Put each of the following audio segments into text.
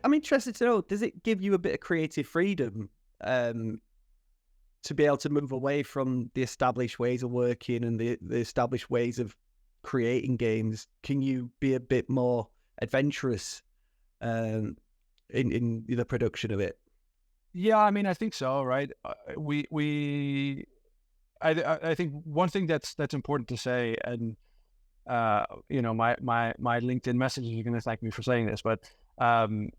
I'm interested to know, does it give you a bit of creative freedom to be able to move away from the established ways of working and the established ways of creating games? Can you be a bit more adventurous in the production of it? Yeah, I mean, I think so, right? I think one thing that's important to say, and my LinkedIn messages are going to thank me for saying this, but um,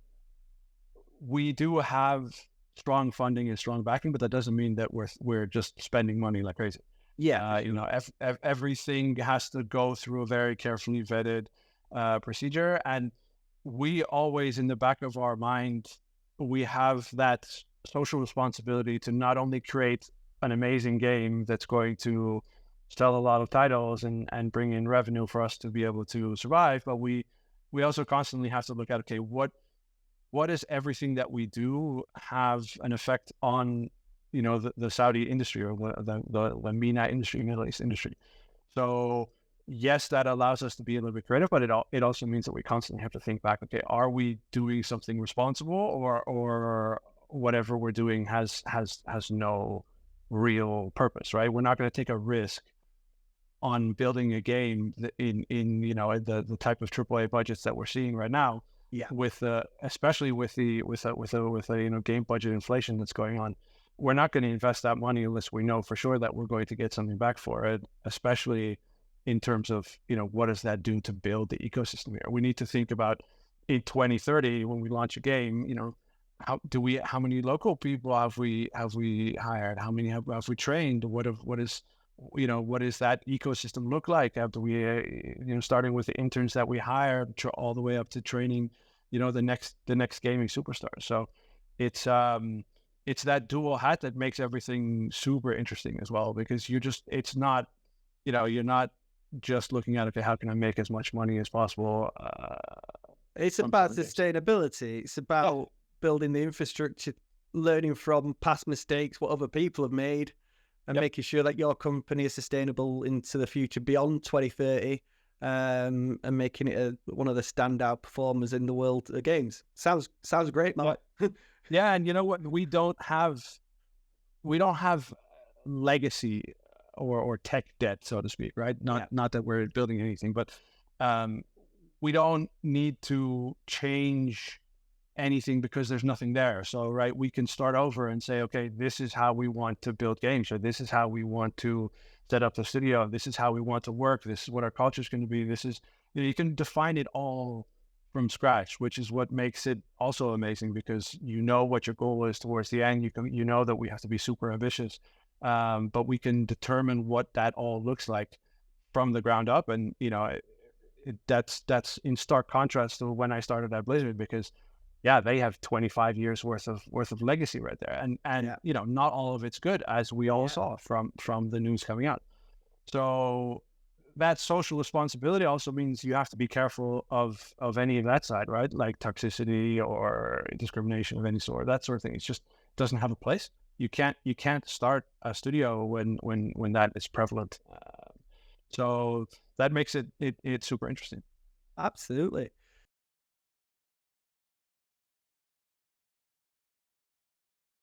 we do have strong funding and strong backing, but that doesn't mean that we're just spending money like crazy. Yeah, Everything has to go through a very carefully vetted procedure, and we always, in the back of our mind, we have that social responsibility to not only create an amazing game that's going to sell a lot of titles and bring in revenue for us to be able to survive, but we also constantly have to look at, okay, what does everything that we do have an effect on, the Saudi industry, or the MENA industry, Middle East industry. So yes, that allows us to be a little bit creative, but it also means that we constantly have to think back, okay, are we doing something responsible, or whatever we're doing has no real purpose, right? We're not going to take a risk on building a game in the type of AAA budgets that we're seeing right now, yeah, with especially with the game budget inflation that's going on. We're not going to invest that money unless we know for sure that we're going to get something back for it, especially in terms of, what does that do to build the ecosystem here. We need to think about, in 2030, when we launch a game, how many local people have we hired? How many have we trained? What does that ecosystem look like after we, starting with the interns that we hire, all the way up to training, the next gaming superstar. So it's that dual hat that makes everything super interesting as well, because it's not, you're not just looking at, okay, how can I make as much money as possible? it's From about selling games. sustainability. It's about building the infrastructure, learning from past mistakes, what other people have made, and Yep. making sure that your company is sustainable into the future beyond 2030, and making it one of the standout performers in the world of games. Sounds great, man. Yeah, and you know what? We don't have legacy or tech debt, so to speak, right? Not that we're building anything, but we don't need to change anything because there's nothing there. So, right, we can start over and say, okay, this is how we want to build games, or this is how we want to set up the studio. This is how we want to work. This is what our culture is going to be. This is, you can define it all from scratch, which is what makes it also amazing, because you know what your goal is towards the end. You know that we have to be super ambitious, but we can determine what that all looks like from the ground up. And that's in stark contrast to when I started at Blizzard, because yeah, they have 25 years worth of legacy right there, and not all of it's good, as we all saw from the news coming out. So that social responsibility also means you have to be careful of any of that side, right? Like toxicity or discrimination of any sort, that sort of thing. It just doesn't have a place. You can't start a studio when that is prevalent. So that makes it super interesting. Absolutely.